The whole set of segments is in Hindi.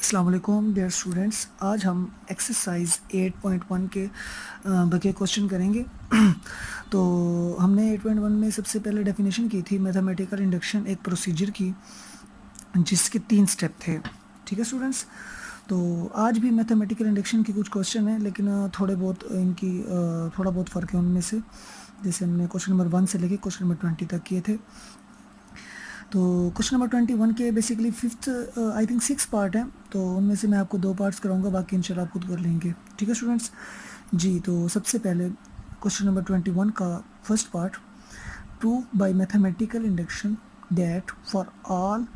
अस्सलाम वालेकुम डियर स्टूडेंट्स। आज हम एक्सरसाइज 8.1 के बके क्वेश्चन करेंगे। तो हमने 8.1 में सबसे पहले डेफिनेशन की थी मैथमेटिकल इंडक्शन एक प्रोसीजर की जिसके 3 स्टेप थे। ठीक है स्टूडेंट्स, तो आज भी मैथमेटिकल इंडक्शन के कुछ क्वेश्चन हैं, लेकिन थोड़े बहुत इनकी थोड़ा बहुत फ़र्क है उनमें से। जैसे हमने क्वेश्चन नंबर 1 से लेके क्वेश्चन नंबर 20 तक किए थे। तो क्वेश्चन नंबर 21 के basically fifth I think 6 part हैं, तो उनमें से मैं आपको 2 पार्ट्स कराऊंगा, बाकी इंशाल्लाह आप खुद कर लेंगे। ठीक है स्टूडेंट्स जी। तो सबसे पहले क्वेश्चन नंबर 21 का first part, prove by mathematical induction that for all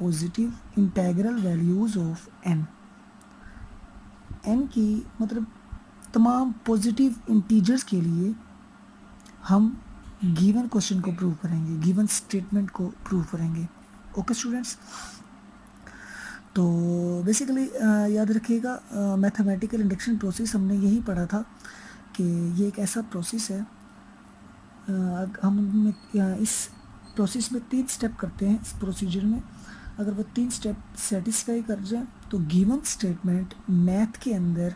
positive integral values of n की मतलब तमाम पॉजिटिव इंटीजर्स के लिए हम गिवन क्वेश्चन को प्रूव करेंगे, गिवन स्टेटमेंट को प्रूव करेंगे। ओके स्टूडेंट्स, तो बेसिकली याद रखिएगा मैथमेटिकल इंडक्शन प्रोसेस हमने यही पढ़ा था कि ये एक ऐसा प्रोसेस है, हम इस प्रोसेस में 3 स्टेप करते हैं। इस प्रोसीजर में अगर वो 3 स्टेप सेटिस्फाई कर जाए तो गिवन स्टेटमेंट मैथ के अंदर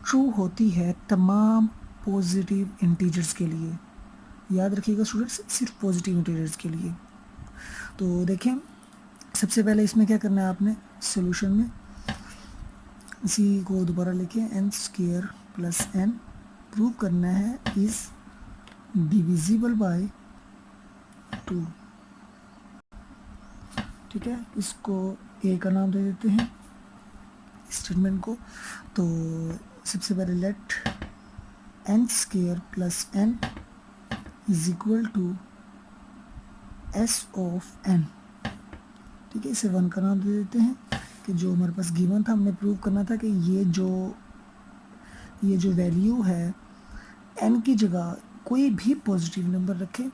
ट्रू होती है तमाम पॉजिटिव इंटीजर्स के लिए। याद रखिएगा स्टूडेंट्स, सिर्फ पॉजिटिव इंटीजर्स के लिए। तो देखें, सबसे पहले इसमें क्या करना है आपने, सॉल्यूशन में इसी को दोबारा लिखें, n square plus n prove करना है इज डिविजिबल बाय 2। ठीक है, इसको ए का नाम दे देते हैं स्टेटमेंट को। तो सबसे पहले let n square plus n is equal to s of n. ठीक है, इसे 1 का नाम दे देते हैं कि जो हमारे पास गिवन था, हमने प्रूव करना था कि ये जो वैल्यू है एन की जगह कोई भी पॉजिटिव नंबर रखें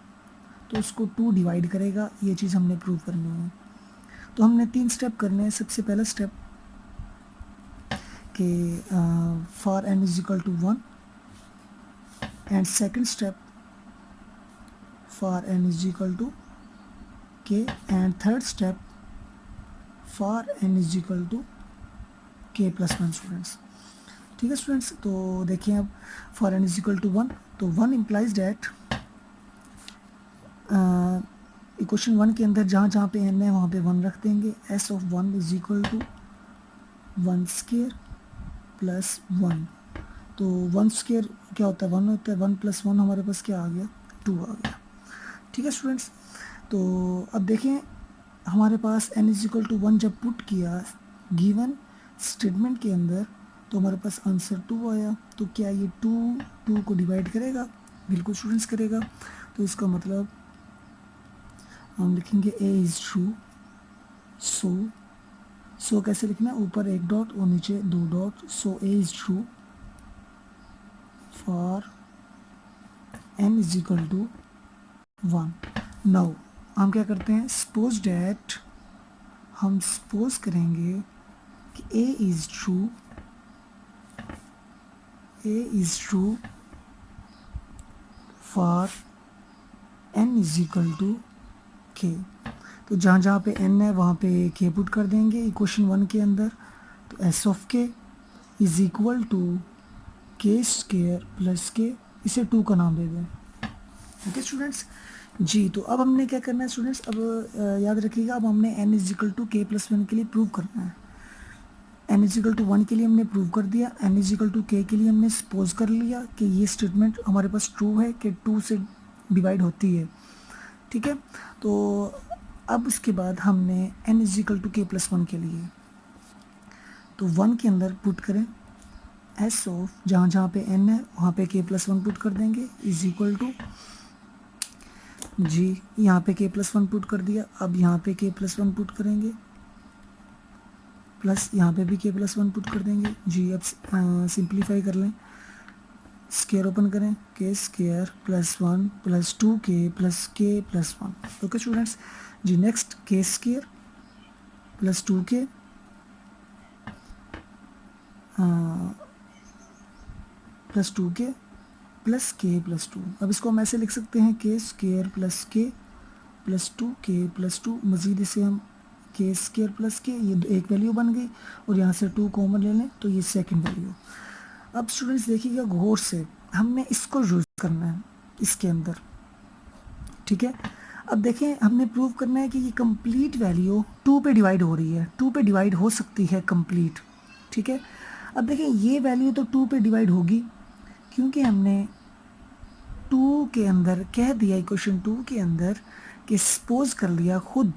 तो उसको 2 डिवाइड करेगा। ये चीज़ हमने प्रूव करनी है। तो हमने 3 स्टेप करने हैं। सबसे पहला स्टेप कि for N is equal to 1, and second step for N is equal to K, and third step for N is equal to K plus 1 students. ठीक है स्टूडेंट्स, तो देखिए अब for N is equal to 1, तो 1 इम्प्लाइज डैट इक्वेशन 1 के अंदर जहाँ जहाँ पे एन है वहाँ पे 1 रख देंगे। S of 1 is equal to 1 square plus 1। तो 1 स्क्वायर क्या होता है, 1 होता है, 1 प्लस 1 हमारे पास क्या आ गया, 2 आ गया। ठीक है स्टूडेंट्स, तो अब देखें हमारे पास n इज इक्वल टू 1 जब पुट किया गिवन स्टेटमेंट के अंदर तो हमारे पास आंसर 2 आया। तो क्या ये 2 को डिवाइड करेगा? बिल्कुल स्टूडेंट्स करेगा। तो इसका मतलब हम लिखेंगे a इज़ ट्रू। सो कैसे लिखना है, ऊपर 1 डॉट और नीचे 2 dot. So a is true for n is equal to 1। Now हम क्या करते हैं, सपोज डैट हम सपोज करेंगे कि a is true for n is equal to k। तो जहाँ जहाँ पे n है वहाँ पे k पुट कर देंगे इक्वेशन 1 के अंदर। तो s of k is equal to k square plus k, इसे 2 का नाम दे दें। ओके स्टूडेंट्स जी। तो अब हमने क्या करना है स्टूडेंट्स, अब याद रखिएगा, अब हमने n is equal to k plus 1 के लिए प्रूव करना है। n इज इक्वल टू 1 के लिए हमने प्रूव कर दिया, n is equal to k के लिए हमने सपोज कर लिया कि ये स्टेटमेंट हमारे पास ट्रू है कि 2 से डिवाइड होती है। ठीक है, तो अब उसके बाद हमने n is equal to k plus 1 के लिए, तो 1 के अंदर पुट करें s ऑफ, जहाँ जहाँ पे n है वहाँ पे k प्लस 1 पुट कर देंगे, इज इक्वल टू जी, यहाँ पे k प्लस 1 पुट कर दिया। अब यहाँ पे k प्लस 1 पुट करेंगे, प्लस यहाँ पे भी k प्लस 1 पुट कर देंगे जी। अब सिंप्लीफाई कर लें, स्क्वायर ओपन करें, k square plus 1 plus 2k plus k plus 1। Okay students जी। Next k square plus 2k plus 2k plus k plus 2। अब इसको हम ऐसे लिख सकते हैं, k square plus k plus 2k plus 2। मज़ीद इसे हम के स्क्वायर प्लस के, ये एक वैल्यू बन गई और यहाँ से 2 कॉमन ले लें तो ये सेकंड वैल्यू। अब स्टूडेंट्स देखिएगा गौर से, हमने इसको यूज़ करना है इसके अंदर, ठीक है। अब देखें हमने प्रूव करना है कि ये कंप्लीट वैल्यू 2 पे डिवाइड हो रही है, 2 पे डिवाइड हो सकती है कंप्लीट, ठीक है। अब देखें ये वैल्यू तो 2 पे डिवाइड होगी क्योंकि हमने 2 के अंदर कह दिया, इक्वेशन 2 के अंदर कि सपोज कर लिया खुद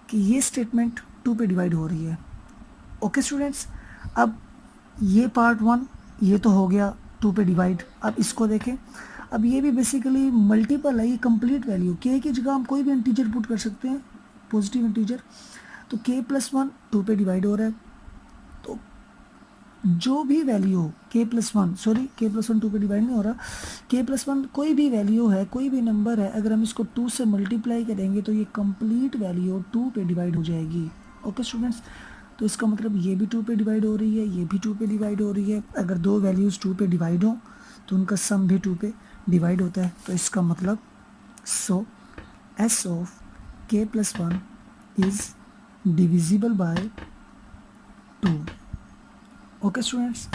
कि ये स्टेटमेंट 2 पे डिवाइड हो रही है। ओके स्टूडेंट्स, अब ये पार्ट 1 ये तो हो गया 2 पे डिवाइड। अब इसको देखें, अब ये भी बेसिकली मल्टीपल है, ये कंप्लीट वैल्यू के की जगह हम कोई भी इंटीजर पुट कर सकते हैं, पॉजिटिव इंटीजर। तो k + 1 2 पे डिवाइड हो रहा है, तो जो भी वैल्यू k + 1 सॉरी k + 1 2 पे डिवाइड नहीं हो रहा, k + 1 कोई भी वैल्यू है, कोई भी नंबर है, अगर हम इसको 2 से मल्टीप्लाई करेंगे तो ये कंप्लीट वैल्यू 2 पे डिवाइड हो जाएगी। ओके स्टूडेंट्स, तो इसका मतलब ये भी 2 पे डिवाइड हो रही है, ये भी 2 पे डिवाइड हो रही है। अगर दो वैल्यूज़ 2 पे डिवाइड हो तो उनका सम भी 2 पे डिवाइड होता है। तो इसका मतलब सो s of k + 1 is divisible by 2। Okay students,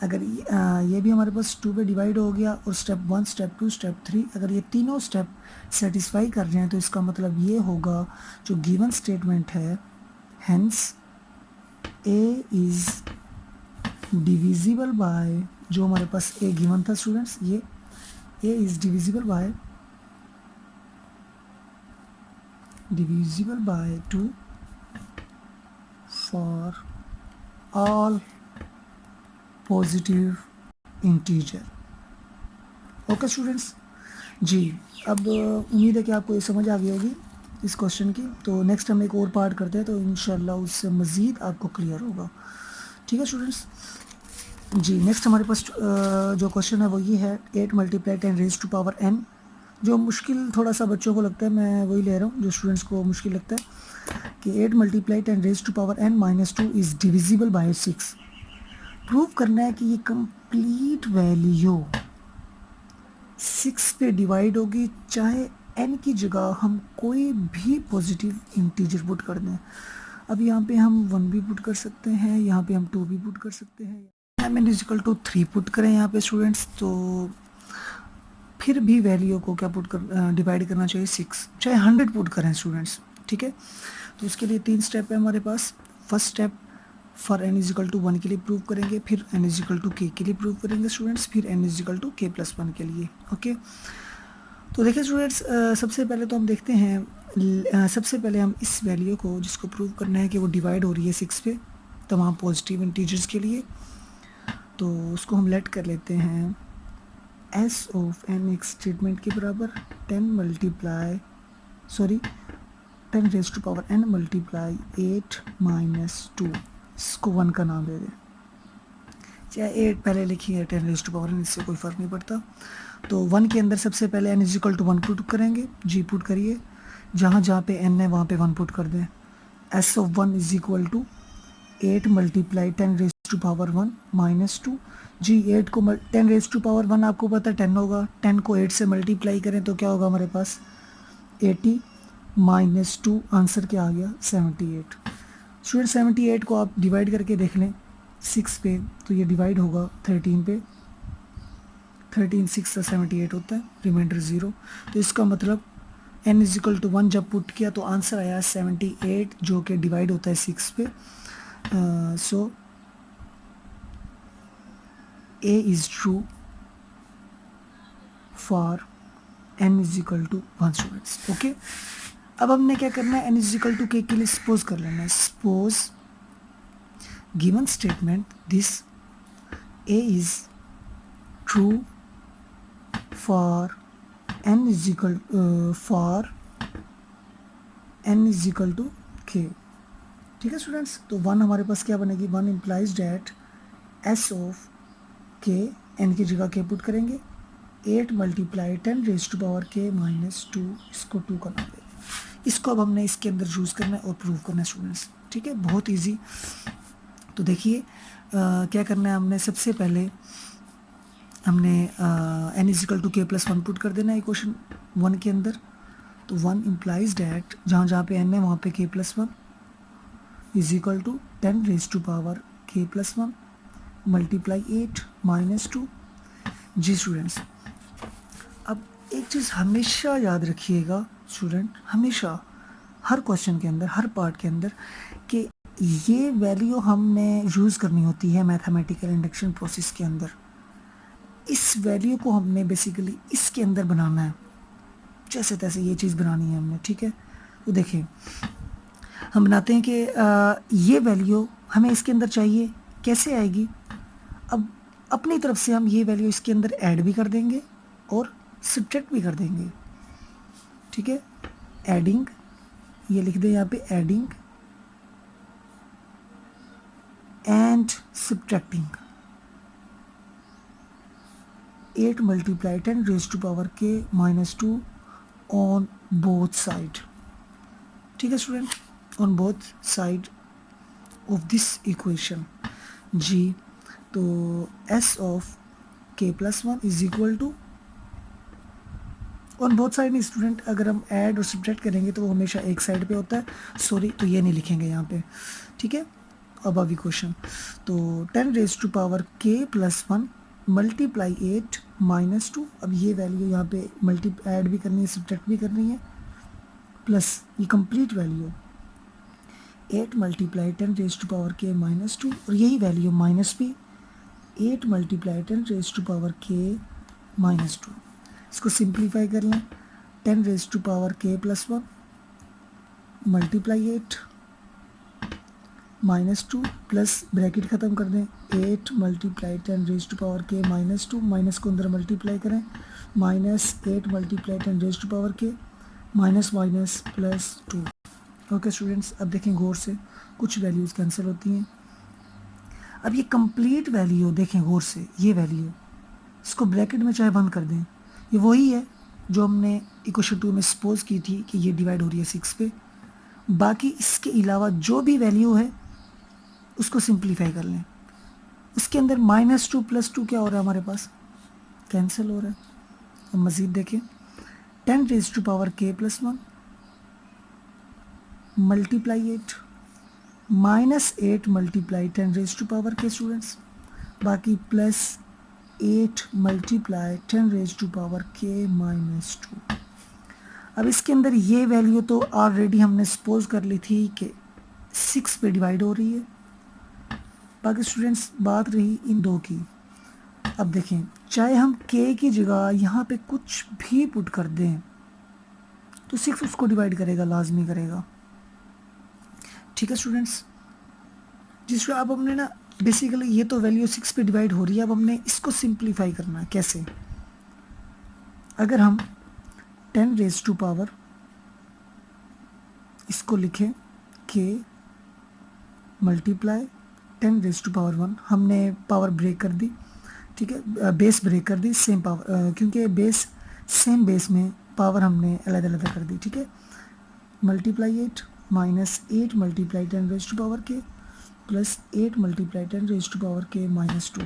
अगर ये भी हमारे पास 2 पे डिवाइड हो गया और स्टेप 1 स्टेप 2 स्टेप 3 अगर ये तीनों स्टेप सेटिस्फाई कर रहे हैं तो इसका मतलब ये होगा जो गिवन स्टेटमेंट है, hence a is divisible by, जो हमारे पास a गिवन था स्टूडेंट्स, ये a is divisible by 2 for all positive integer. Okay students जी, अब उम्मीद है कि आपको ये समझ आ गई होगी इस क्वेश्चन की। तो नेक्स्ट हम एक और पार्ट करते हैं तो इंशाल्लाह उससे मज़ीद आपको क्लियर होगा, ठीक है स्टूडेंट्स जी। नेक्स्ट हमारे पास जो क्वेश्चन है वो ये है 8 × 10⁻⁴ जो मुश्किल थोड़ा सा बच्चों को लगता है, मैं वही ले रहा हूँ जो स्टूडेंट्स को मुश्किल लगता है कि 8 × 10⁻⁻⁻² इज़ डिविजिबल बाय 6। प्रूव करना है कि ये कंप्लीट वैल्यू 6 पे डिवाइड होगी, चाहे n की जगह हम कोई भी पॉजिटिव इंटीजर पुट कर दें। अब यहाँ पे हम 1 भी पुट कर सकते हैं, यहाँ पे हम 2 भी पुट कर सकते हैं, m = 3 पुट करें यहाँ पे स्टूडेंट्स, तो फिर भी वैल्यू को क्या पुट कर डिवाइड करना चाहिए 6, चाहे 100 पुट करें स्टूडेंट्स, ठीक है। तो इसके लिए 3 स्टेप है हमारे पास। फर्स्ट स्टेप फॉर n = 1 के लिए प्रूव करेंगे, फिर n = k के लिए प्रूव करेंगे स्टूडेंट्स, फिर n = k + 1 के लिए। ओके, तो देखिए स्टूडेंट्स, सबसे पहले तो हम देखते हैं, सबसे पहले हम इस वैल्यू को जिसको प्रूव करना है कि वो डिवाइड हो रही है 6 पे तमाम पॉजिटिव इंटीजर्स के लिए, तो उसको हम लेट कर लेते हैं s ऑफ n एक स्टेटमेंट के बराबर 10 × 10⁻n × 8 - 2, इसको 1 का नाम दे दें, चाहे 8 पहले लिखिए 10⁻n, इससे कोई फ़र्क नहीं पड़ता। तो 1 के अंदर सबसे पहले n = 1 पुट करेंगे, जी पुट करिए, जहाँ जहाँ पे n है वहाँ पे 1 पुट कर दें। s ऑफ 1 = 8 × 10⁻1 - 2, जी 8 को 10⁻1 आपको पता है 10 होगा, 10 को 8 से मल्टीप्लाई करें तो क्या होगा हमारे पास 80 - 2, आंसर क्या आ गया 78। स्टूडेंट 78 को आप डिवाइड करके देख लें 6 पे, तो ये डिवाइड होगा 13 पे, 13 6 से 78 होता है, रिमाइंडर 0। तो इसका मतलब n = 1 जब पुट किया तो आंसर आया 78 जो कि डिवाइड होता है 6 पे। सो A is true for n = 1 students. Okay, अब हमने क्या करना है, n = k के लिए सपोज कर लेना है। Suppose given statement this A is true for n = k, ठीक है स्टूडेंट्स। तो 1 हमारे पास क्या बनेगी, 1 implies that s of k, n की जगह k पुट करेंगे, 8 × 10⁻k - 2, इसको 2 का नाम दें। इसको अब हमने इसके अंदर यूज़ करना है और प्रूव करना है स्टूडेंट्स, ठीक है, बहुत इजी। तो देखिए क्या करना है, हमने सबसे पहले हमने n = k + 1 पुट कर देना है इक्वेशन 1 के अंदर। तो 1 इम्प्लाइज डैट जहाँ जहाँ पे n है वहाँ पे k + 1, is equal to 10 raise to power k plus 1 multiply 8 minus 2। जी स्टूडेंट्स, अब एक चीज़ हमेशा याद रखिएगा स्टूडेंट, हमेशा हर क्वेश्चन के अंदर, हर पार्ट के अंदर, कि ये वैल्यू हमने यूज़ करनी होती है मैथमेटिकल इंडक्शन प्रोसेस के अंदर। इस वैल्यू को हमने बेसिकली इसके अंदर बनाना है, जैसे तैसे ये चीज़ बनानी है हमने, ठीक है। तो देखिए हम बनाते हैं कि ये वैल्यू हमें इसके अंदर चाहिए, कैसे आएगी। अब अपनी तरफ से हम ये वैल्यू इसके अंदर ऐड भी कर देंगे और सब्ट्रैक्ट भी कर देंगे, ठीक है। एडिंग, ये लिख दें यहाँ पे, adding and subtracting 8 multiply 10 raise to power k minus 2 on both side, ठीक है student, on both side of this equation. जी, तो s of k plus 1 is equal to, on both side नहीं स्टूडेंट, अगर हम ऐड और सब्ट्रैक्ट करेंगे तो वो हमेशा एक साइड पे होता है, सॉरी, तो ये नहीं लिखेंगे यहाँ पे, ठीक है। अब अभी क्वेश्चन, तो 10 raise to power k plus 1 multiply 8 minus 2, अब ये वैल्यू यहाँ पे मल्टी ऐड भी करनी है, सब्ट्रैक्ट भी करनी है, प्लस ये complete value 8 multiply 10 raise to power k minus 2, और यही वैल्यू माइनस भी 8 multiply 10 raise to power k minus 2। इसको सिंप्लीफाई कर लें, 10 raise to power k plus 1 multiply 8 minus 2, plus bracket ख़त्म कर दें, 8 multiply 10 raise to power k minus 2, minus को अंदर मल्टीप्लाई करें, minus 8 multiply 10 raise to power k minus minus plus 2। Okay students, अब देखें गौर से, कुछ वैल्यूज़ कैंसिल होती हैं। अब ये कंप्लीट वैल्यू देखें गौर से, ये वैल्यू इसको ब्रैकेट में चाहे बंद कर दें, ये वही है जो हमने इक्वेशन 2 में सपोज की थी कि ये डिवाइड हो रही है 6 पे। बाकी इसके अलावा जो भी वैल्यू है उसको सिंप्लीफाई कर लें। इसके अंदर माइनस 2 प्लस 2 क्या हो रहा है हमारे पास, कैंसिल हो रहा है। अब मज़ीद देखें, 10 raise to power k plus 1 multiply 8 minus 8 multiply 10 raise to power k students, बाकी plus 8 multiply 10 raise to power k minus 2। अब इसके अंदर ये वैल्यू तो ऑलरेडी हमने सपोज कर ली थी कि 6 पे डिवाइड हो रही है। बाकी स्टूडेंट्स बात रही इन दो की। अब देखें, चाहे हम k की जगह यहाँ पे कुछ भी पुट कर दें तो 6 उसको डिवाइड करेगा, लाजमी करेगा, ठीक है स्टूडेंट्स। जिस अब हमने ना बेसिकली ये तो वैल्यू 6 पे डिवाइड हो रही है, अब हमने इसको सिंप्लीफाई करना है। कैसे, अगर हम 10 रेज टू पावर, इसको लिखें k multiply 10 raise to power 1, हमने पावर ब्रेक कर दी, ठीक है, बेस ब्रेक कर दी, सेम पावर, क्योंकि बेस सेम बेस में पावर हमने अलग अलग कर दी, ठीक है। Multiply 8 minus 8 multiply 10 raise to power k plus 8 multiply 10 raise to power k minus 2।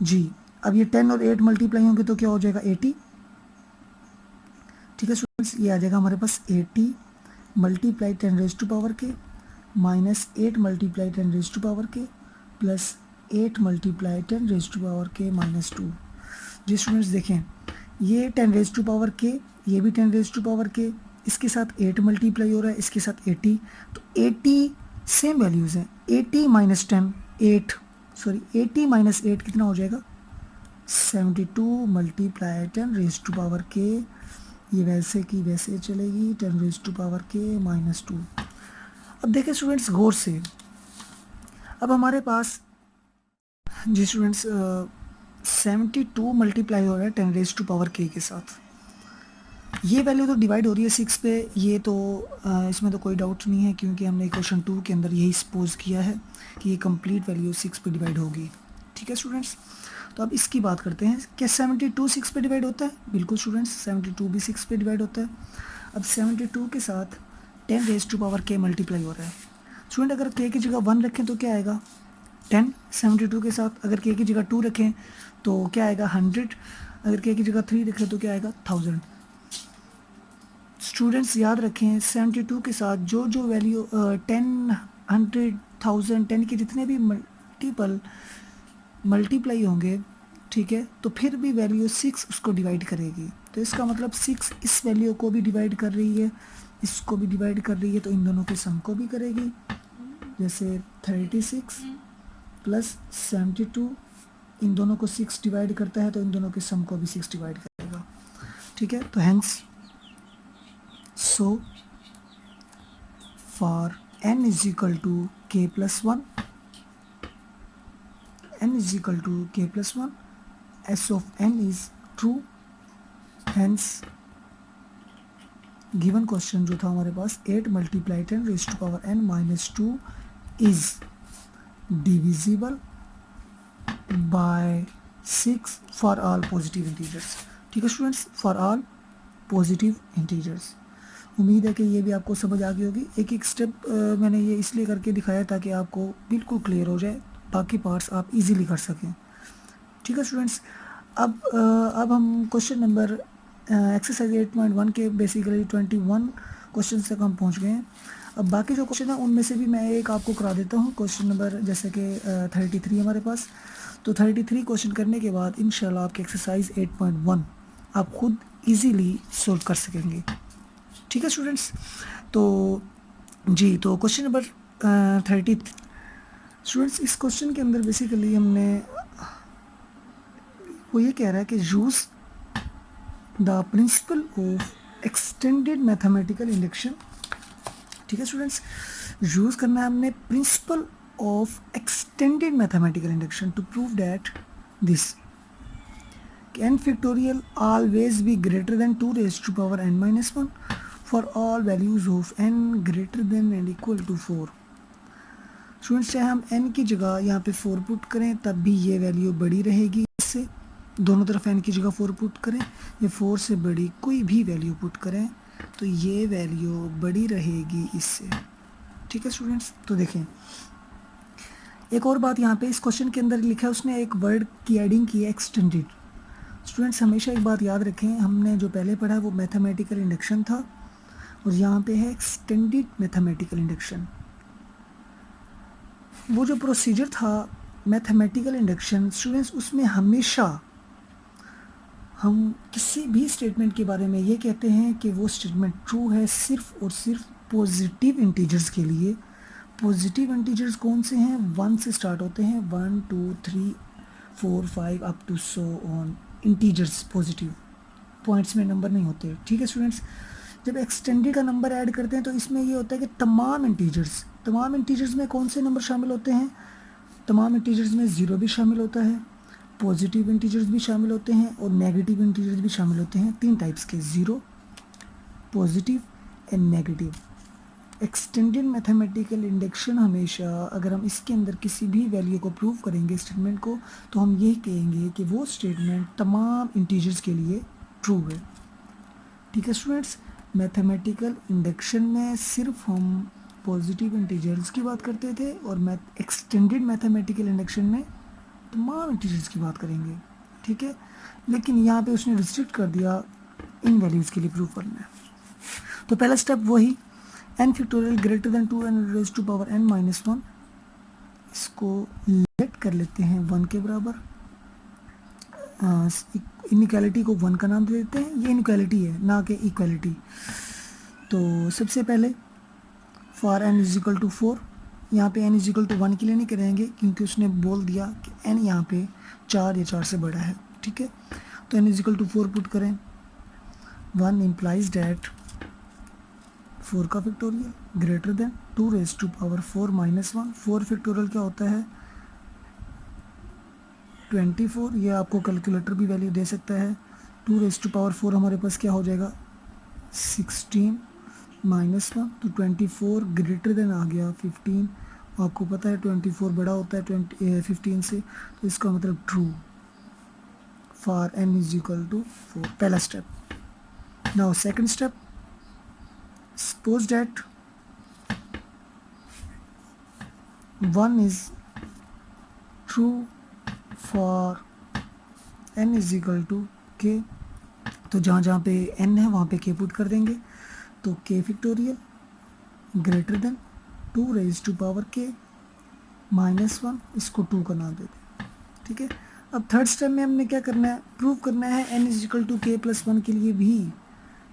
जी, अब ये 10 और 8 मल्टीप्लाई होंगे तो क्या हो जाएगा, 80, ठीक है स्टूडेंट्स। ये आ जाएगा हमारे पास 80 multiply 10 raise to power k minus 8 multiply 10 raise to power k plus 8 multiply 10 raise to power k minus 2। जी स्टूडेंट्स देखें, ये 10 रेज टू पावर k, ये भी 10 रेज टू पावर k, इसके साथ 8 मल्टीप्लाई हो रहा है, इसके साथ 80, तो 80 सेम वैल्यूज़ हैं। 80 माइनस 10 8, सॉरी 80 माइनस 8 कितना हो जाएगा, 72 multiply 10 raise to power k, ये वैसे की वैसे चलेगी, 10 raise to power k minus 2। अब देखें स्टूडेंट्स गौर से, अब हमारे पास जी स्टूडेंट्स 72 मल्टीप्लाई हो रहा है 10 रेज टू पावर k के साथ, ये वैल्यू तो डिवाइड हो रही है 6 पे, ये तो इसमें तो कोई डाउट नहीं है, क्योंकि हमने क्वेश्चन 2 के अंदर यही सपोज किया है कि ये कंप्लीट वैल्यू 6 पे डिवाइड होगी, ठीक है स्टूडेंट्स। तो अब इसकी बात करते हैं, क्या 72 6 पे डिवाइड होता है, बिल्कुल स्टूडेंट्स 72 भी 6 पे डिवाइड होता है। अब 72 के साथ 10 raise to power k multiply हो रहा है स्टूडेंट, अगर k की जगह 1 रखें तो क्या आएगा 10, 72 के साथ अगर k की जगह 2 रखें तो क्या आएगा 100, अगर k की जगह 3 रखें तो क्या आएगा 1000। स्टूडेंट्स याद रखें 72 के साथ जो जो वैल्यू 10 100, 1000, 10 के जितने भी मल्टीप्लाई होंगे, ठीक है, तो फिर भी वैल्यू 6 उसको डिवाइड करेगी। तो इसका मतलब 6 इस वैल्यू को भी डिवाइड कर रही है, इसको भी डिवाइड कर रही है, तो इन दोनों के सम को भी करेगी। जैसे 36 प्लस 72, इन दोनों को 6 डिवाइड करता है, तो इन दोनों के सम को भी 6 डिवाइड करेगा, ठीक है। तो hence so for n is equal to k plus 1, n is equal to k plus 1, s of n is true, hence given question जो था हमारे पास 8 multiply 10 raised to power n minus 2 is divisible by 6 for all positive integers, ठीक है students, for all positive integers. उम्मीद है कि ये भी आपको समझ आ गई होगी। एक एक स्टेप मैंने ये इसलिए करके दिखाया ताकि आपको बिल्कुल क्लियर हो जाए, बाकी पार्ट्स आप इजीली कर सकें, ठीक है स्टूडेंट्स। अब हम क्वेश्चन नंबर एक्सरसाइज 8.1 के बेसिकली 21 क्वेश्चन तक हम पहुंच गए हैं। अब बाकी जो क्वेश्चन है उनमें से भी मैं एक आपको करा देता हूं। क्वेश्चन नंबर जैसे कि 33 हमारे पास, तो 33 क्वेश्चन करने के बाद इंशाल्लाह आपकी एक्सरसाइज 8.1 आप खुद इजीली सोल्व कर सकेंगे, ठीक है स्टूडेंट्स। तो जी, तो क्वेश्चन नंबर 30 स्टूडेंट्स, इस क्वेश्चन के अंदर बेसिकली हमने वो ये कह रहा है कि use the principle of extended mathematical induction, ठीक है स्टूडेंट्स, यूज़ करना है हमने principle of extended mathematical induction to prove that this n factorial always be greater than 2 raised to power n minus 1 for all values of n greater than and equal to 4। Students, चाहे हम n की जगह यहाँ पे 4 पुट करें तब भी ये वैल्यू बड़ी रहेगी इससे, दोनों तरफ n की जगह 4 पुट करें या 4 से बड़ी कोई भी वैल्यू पुट करें तो ये वैल्यू बड़ी रहेगी इससे, ठीक है स्टूडेंट्स। तो देखें एक और बात यहाँ पे इस क्वेश्चन के अंदर लिखा है, उसने एक वर्ड की एडिंग की है एक्सटेंडेड। स्टूडेंट्स हमेशा एक बात याद रखें, हमने जो पहले पढ़ा है वो मैथमेटिकल इंडक्शन था और यहाँ पे है एक्सटेंडेड मैथमेटिकल इंडक्शन। वो जो प्रोसीजर था मैथमेटिकल इंडक्शन स्टूडेंट्स, उसमें हमेशा हम किसी भी स्टेटमेंट के बारे में ये कहते हैं कि वो स्टेटमेंट ट्रू है सिर्फ और सिर्फ पॉजिटिव इंटीजर्स के लिए। पॉजिटिव इंटीजर्स कौन से हैं? 1 से स्टार्ट होते हैं, 1 2 3 4 5 up to so on. Integers positive, points में नंबर नहीं होते, ठीक है स्टूडेंट्स। जब एक्सटेंडेड का नंबर ऐड करते हैं तो इसमें ये होता है कि तमाम इंटीजर्स में कौन से नंबर शामिल होते हैं? तमाम इंटीजर्स में 0 भी शामिल होता है, पॉजिटिव इंटीजर्स भी शामिल होते हैं और नेगेटिव इंटीजर्स भी शामिल होते हैं। 3 टाइप्स के, 0, positive and negative. Extended mathematical induction हमेशा अगर हम इसके अंदर किसी भी वैल्यू को प्रूव करेंगे स्टेटमेंट को, तो हम ये कहेंगे कि वो स्टेटमेंट तमाम इंटीजर्स के लिए ट्रू है, ठीक है स्टूडेंट्स। मैथमेटिकल इंडक्शन में सिर्फ हम पॉजिटिव इंटीजर्स की बात करते थे और एक्सटेंडेड मैथमेटिकल इंडक्शन में तमाम इंटीजर्स की बात करेंगे, ठीक है। लेकिन यहाँ पे उसने रिस्ट्रिक्ट कर दिया इन वैल्यूज़ के लिए प्रूव करना है। तो पहला स्टेप वही n factorial greater than 2 n raise to power n minus 1, इसको लेट कर लेते हैं 1 के बराबर। इनइक्वालिटी को 1 का नाम दे देते हैं, ये इनइक्वालिटी है ना कि इक्वालिटी। तो सबसे पहले for n is equal to 4, यहाँ पे n इज इक्वल टू 1 के लिए नहीं करेंगे क्योंकि उसने बोल दिया कि n यहाँ पे 4 या 4 से बड़ा है, ठीक है। तो n is equal to 4 put करें, 1 इम्प्लाइज डैट 4 का factorial greater than 2 raise to power 4 minus 1। 4 factorial क्या होता है? 24। ये आपको कैलकुलेटर भी वैल्यू दे सकता है। 2 रेज़ टू पावर 4 हमारे पास क्या हो जाएगा? 16 माइनस 1, तो 24 ग्रेटर देन आ गया 15। आपको पता है 24 बड़ा होता है 15 से, तो इसका मतलब true for n is equal to 4, पहला step. Now second step, suppose that 1 is true for n is equal to k। तो जहाँ पे n है वहाँ पे k पुट कर देंगे, तो k factorial greater than two raise to power k -1, इसको 2 का नाम दे दें, ठीक है। अब थर्ड स्टेप में हमने क्या करना है, प्रूव करना है n is equal to K plus 1 के लिए भी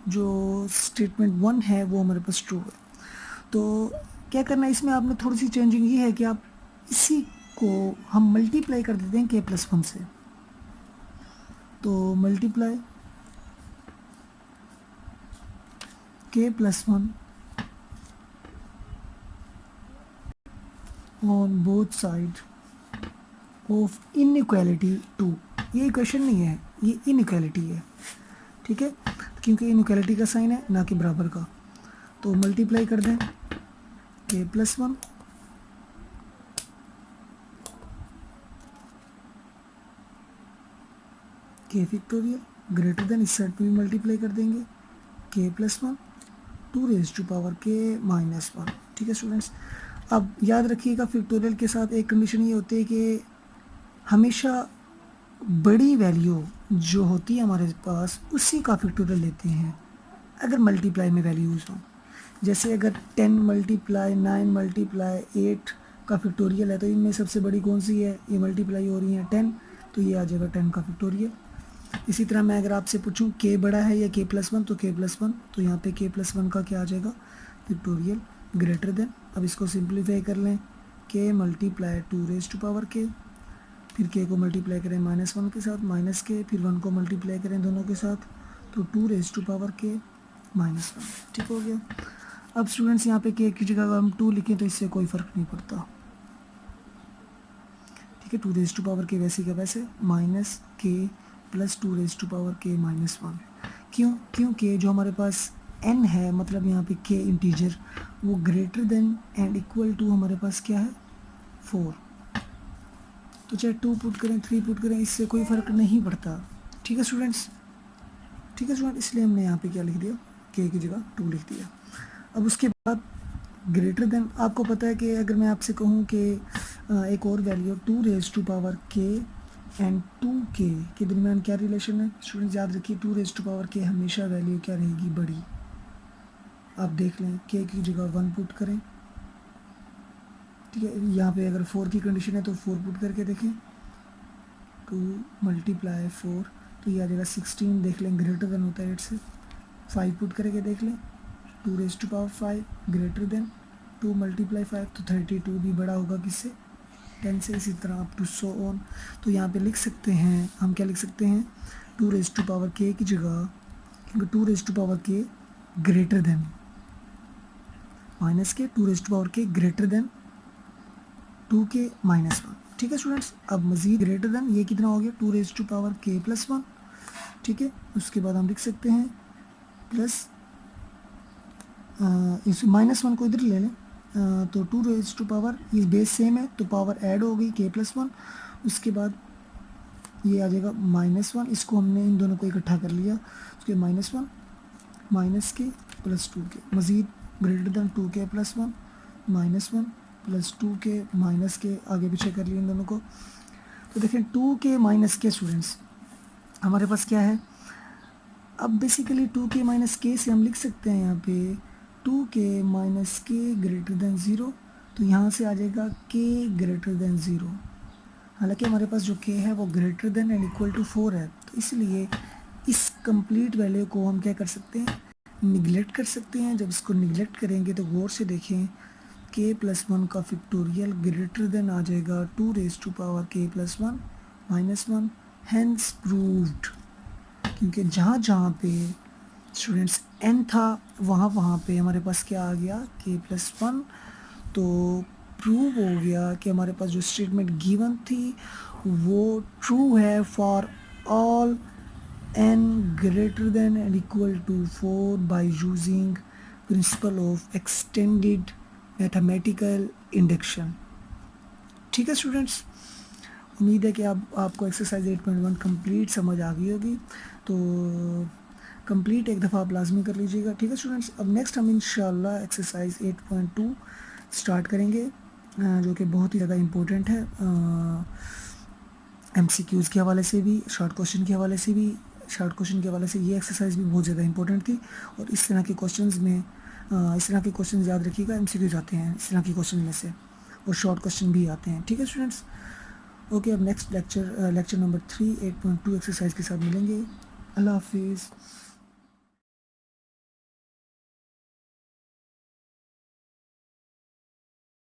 जो स्टेटमेंट 1 है वो हमारे पास ट्रू है। तो क्या करना है इसमें, आपने थोड़ी सी चेंजिंग ये है कि आप इसी को हम मल्टीप्लाई कर देते हैं के प्लस 1 से। तो मल्टीप्लाई के plus 1 on both side of inequality 2। ये इक्वेशन नहीं है, ये इनइक्वालिटी है, ठीक है, क्योंकि इनइक्वालिटी का साइन है ना कि बराबर का। तो मल्टीप्लाई कर दें के plus 1 k factorial greater than, इस साइड पे भी मल्टीप्लाई कर देंगे k plus 1 two raise to power k -1, ठीक है स्टूडेंट्स। अब याद रखिएगा फैक्टोरियल के साथ एक कंडीशन ये होती है कि हमेशा बड़ी वैल्यू जो होती है हमारे पास उसी का फैक्टोरियल लेते हैं अगर मल्टीप्लाई में वैल्यूज़ हों। जैसे अगर 10 मल्टीप्लाई 9 मल्टीप्लाई 8 का फैक्टोरियल है तो इनमें सबसे बड़ी कौन सी है, ये मल्टीप्लाई हो रही है 10, तो ये आ जाएगा 10 का फैक्टोरियल। इसी तरह मैं अगर आपसे पूछूं के बड़ा है या के प्लस 1, तो के प्लस 1, तो यहाँ पे के प्लस 1 का क्या आ जाएगा फैक्टोरियल ग्रेटर देन। अब इसको सिंप्लीफाई कर लें, k multiply two raise to power k, फिर के को मल्टीप्लाई करें -1 के साथ माइनस के, फिर 1 को मल्टीप्लाई करें दोनों के साथ, तो to raise to power k -1, ठीक हो गया। अब स्टूडेंट्स यहाँ पे के की जगह अगर हम 2 लिखें तो इससे कोई फ़र्क नहीं पड़ता, ठीक है। टू रेज टू पावर के वैसे का वैसे minus k plus two raise to power k -1। क्योंकि जो हमारे पास n है, मतलब यहाँ पे k इंटीजर, वो greater than and equal to हमारे पास क्या है 4। तो चाहे 2 पुट करें 3 पुट करें इससे कोई फ़र्क नहीं पड़ता, ठीक है स्टूडेंट्स, ठीक है स्टूडेंट। इसलिए हमने यहाँ पे क्या लिख दिया, k की जगह 2 लिख दिया। अब उसके बाद ग्रेटर देन, आपको पता है कि अगर मैं आपसे कहूँ कि एक और value two raise to power k and 2k के दरमियान क्या रिलेशन है स्टूडेंट्स, याद रखिए टू रेज टू पावर के हमेशा वैल्यू क्या रहेगी, बड़ी। आप देख लें k की जगह 1 पुट करें, ठीक है। यहाँ पे अगर 4 की कंडीशन है तो 4 पुट करके देखें, 2 मल्टीप्लाई 4 तो ये आ जाएगा 16, देख लें ग्रेटर देन होता है 8 से। 5 पुट करके देख लें, two raise to power 5 greater than 2 multiply 5 तो 32 भी बड़ा होगा किससे, 10 से। इसी तरह अप टू सो ऑन। तो यहाँ पे लिख सकते हैं हम, क्या लिख सकते हैं, टू रेज टू पावर के की जगह, क्योंकि टू रेज टू पावर के ग्रेटर देन माइनस के, टू रेज टू पावर के ग्रेटर देन 2k -1, ठीक है स्टूडेंट्स। अब मज़ीद ग्रेटर देन ये कितना हो गया, टू रेज टू पावर के प्लस 1, ठीक है। उसके बाद हम लिख सकते हैं प्लस इस -1 को इधर ले लें, तो टू रेज टू पावर, ये बेस सेम है तो पावर ऐड हो गई के प्लस 1, उसके बाद ये आ जाएगा -1, इसको हमने इन दोनों को इकट्ठा कर लिया, उसके -1 माइनस के प्लस 2k, मज़ीद greater than 2k plus 1 -1 plus 2k minus के, आगे पीछे कर लिए इन दोनों को। तो देखें 2k माइनस के स्टूडेंट्स हमारे पास क्या है, अब बेसिकली 2k माइनस के से हम लिख सकते हैं यहाँ पे 2k माइनस के ग्रेटर देन 0, तो यहाँ से आ जाएगा k ग्रेटर देन 0। हालांकि हमारे पास जो k है वो greater than and equal to 4 है, तो इसलिए इस कंप्लीट वैल्यू को हम क्या कर सकते हैं, निगलेक्ट कर सकते हैं। जब इसको निगलेक्ट करेंगे तो गौर से देखें, k प्लस 1 का फैक्टोरियल ग्रेटर देन आ जाएगा two raise to power k plus 1 -1, hence proved. क्योंकि जहाँ जहाँ पे स्टूडेंट्स n था वहाँ पे हमारे पास क्या आ गया, k प्लस 1, तो प्रूव हो गया कि हमारे पास जो स्टेटमेंट गिवन थी वो ट्रू है for all n greater than and equal to 4 by using principle of extended mathematical induction, ठीक है स्टूडेंट्स। उम्मीद है कि आपको एक्सरसाइज 8.1 कंप्लीट समझ आ गई होगी, तो कंप्लीट एक दफ़ा आप लाजमी कर लीजिएगा, ठीक है स्टूडेंट्स। अब नेक्स्ट हम इंशाल्लाह एक्सरसाइज 8.2 स्टार्ट करेंगे, जो कि बहुत ही ज़्यादा इम्पोर्टेंट है, MCQs के हवाले से भी, शॉर्ट क्वेश्चन के हवाले से भी। शॉर्ट क्वेश्चन के हवाले से ये एक्सरसाइज भी बहुत ज़्यादा इंपॉर्टेंट थी, और इस तरह के क्वेश्चंस में इस तरह के क्वेश्चन याद रखिएगा, एमसीक्यूज आते हैं इस तरह के क्वेश्चन में से, और शॉर्ट क्वेश्चन भी आते हैं। ठीक है स्टूडेंट्स, ओके, अब नेक्स्ट लेक्चर नंबर 3 8.2 एक्सरसाइज के साथ मिलेंगे। अल्लाह हाफिज़।